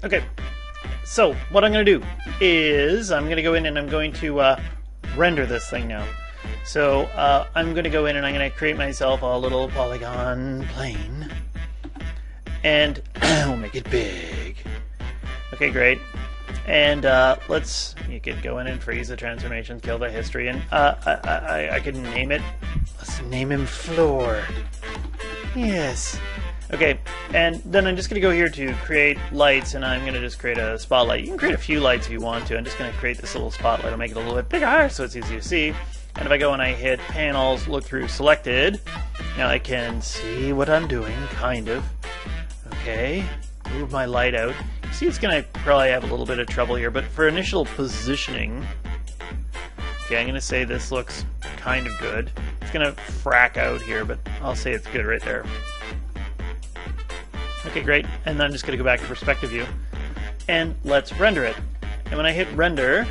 Okay, so what I'm going to do is I'm going to go in and I'm going to render this thing now. So I'm going to go in and I'm going to create myself a little polygon plane. And we'll make it big. Okay, great. And you could go in and freeze the transformation, kill the history, and I can name it. Let's name him Floor. Yes. Okay, and then I'm just going to go here to create lights, and I'm going to just create a spotlight. You can create a few lights if you want to. I'm just going to create this little spotlight. I'll make it a little bit bigger so it's easy to see. And if I go and I hit panels, look through selected, now I can see what I'm doing, kind of. Okay, move my light out. See, it's going to probably have a little bit of trouble here, but for initial positioning, okay, I'm going to say this looks kind of good. It's going to frack out here, but I'll say it's good right there. Okay, great. And then I'm just going to go back to perspective view, and let's render it. And when I hit render,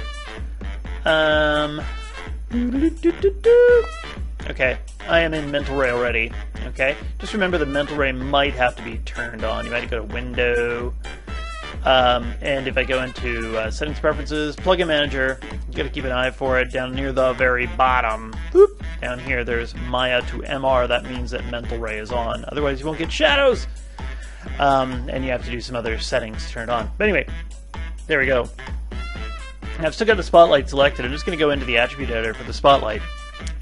okay, I am in mental ray already. Okay, just remember the mental ray might have to be turned on. You might go to Window, and if I go into Settings Preferences, Plugin Manager, you got to keep an eye for it down near the very bottom. Boop, down here, there's Maya to MR. That means that mental ray is on. Otherwise, you won't get shadows. And you have to do some other settings to turn it on. But anyway, there we go. I've still got the spotlight selected. I'm just going to go into the attribute editor for the spotlight,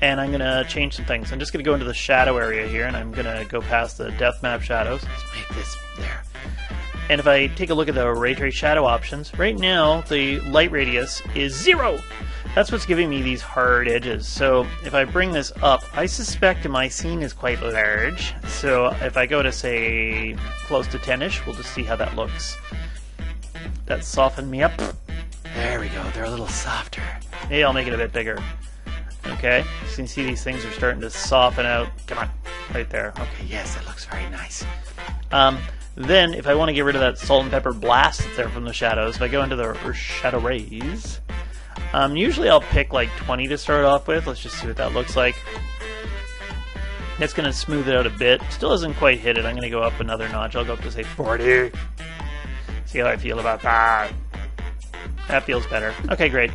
and I'm going to change some things. I'm just going to go into the shadow area here, and I'm going to go past the depth map shadows. Let's make this there. And if I take a look at the ray trace shadow options, right now the light radius is 0. That's what's giving me these hard edges. So if I bring this up, I suspect my scene is quite large. So if I go to, say, close to 10-ish, we'll just see how that looks. That softened me up. There we go, they're a little softer. Maybe I'll make it a bit bigger. Okay, you can see these things are starting to soften out. Come on, right there. Okay, yes, that looks very nice. Then, if I want to get rid of that salt and pepper blast that's there from the shadows, if I go into the shadow rays, usually I'll pick like 20 to start off with. Let's just see what that looks like. That's going to smooth it out a bit. Still doesn't quite hit it. I'm going to go up another notch. I'll go up to, say, 40. See how I feel about that. That feels better. Okay, great.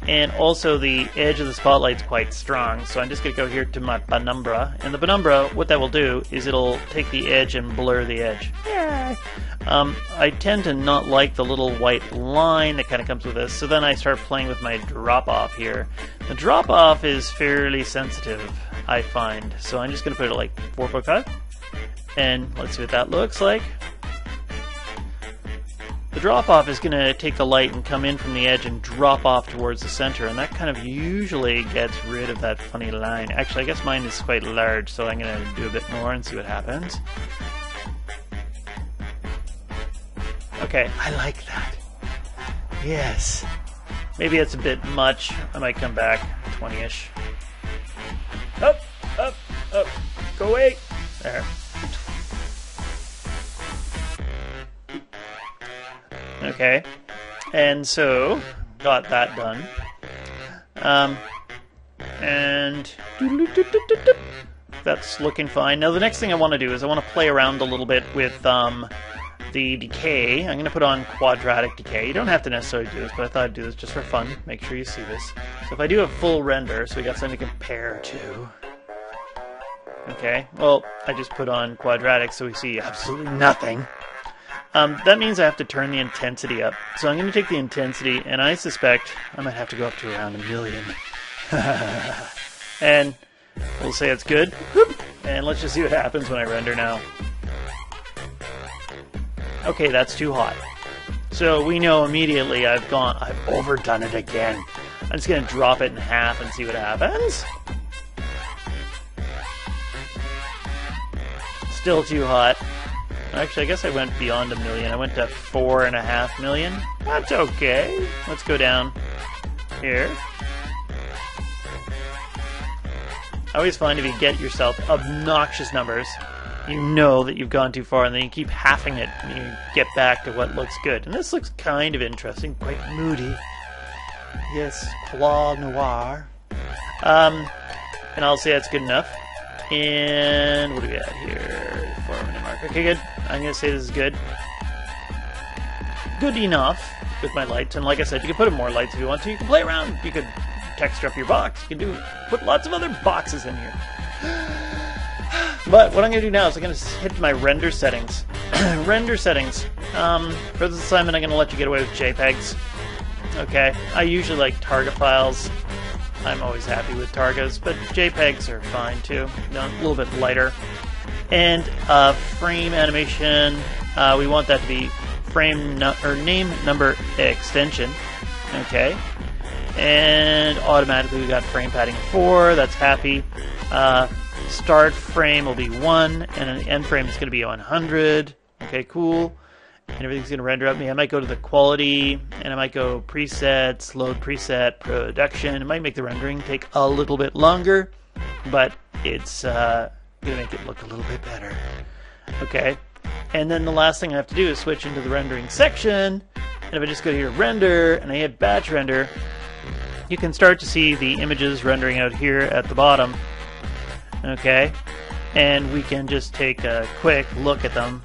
And also the edge of the spotlight's quite strong, so I'm just going to go here to my penumbra. And the penumbra, what that will do is it'll take the edge and blur the edge. Yay! I tend to not like the little white line that kind of comes with this, so then I start playing with my drop-off here. The drop-off is fairly sensitive, I find, so I'm just going to put it at like 4.5. And let's see what that looks like. The drop-off is going to take the light and come in from the edge and drop off towards the center, and that kind of usually gets rid of that funny line. Actually, I guess mine is quite large, so I'm going to do a bit more and see what happens. Okay, I like that. Yes. Maybe it's a bit much. I might come back 20-ish. Up, up, up. Go away. There. Okay, and so got that done, and that's looking fine. Now the next thing I want to do is I want to play around a little bit with the decay. I'm going to put on quadratic decay. You don't have to necessarily do this, but I thought I'd do this just for fun. Make sure you see this. So if I do a full render, so we got something to compare to. Okay, well, I just put on quadratic so we see absolutely nothing. That means I have to turn the intensity up. So I'm going to take the intensity, and I suspect I might have to go up to around 1 million. And we'll say it's good. And let's just see what happens when I render now. Okay, that's too hot. So we know immediately I've overdone it again. I'm just going to drop it in half and see what happens. Still too hot. Actually, I guess I went beyond 1 million. I went to 4.5 million. That's okay. Let's go down here. I always find if you get yourself obnoxious numbers, you know that you've gone too far, and then you keep halving it, and you get back to what looks good. And this looks kind of interesting, quite moody. Yes, Claw Noir. And I'll say that's good enough. And what do we got here? 4 minute mark. Okay, good. I'm going to say this is good. good enough with my lights. And like I said, you can put in more lights if you want to. You can play around. You could texture up your box. You can put lots of other boxes in here. But what I'm going to do now is I'm going to hit my render settings. Render settings. For this assignment, I'm going to let you get away with JPEGs. Okay, I usually like Targa files. I'm always happy with Targas, but JPEGs are fine too. A little bit lighter. And frame animation, we want that to be name number extension. Okay, and automatically we got frame padding 4. That's happy. Start frame will be 1, and an end frame is going to be 100. Okay, cool. And everything's going to render up me. I might go to the quality, and I might go presets, load preset, production. It might make the rendering take a little bit longer, but it's going to make it look a little bit better. Okay, and then the last thing I have to do is switch into the rendering section, and if I just go here, render, and I hit batch render, you can start to see the images rendering out here at the bottom. Okay, and we can just take a quick look at them.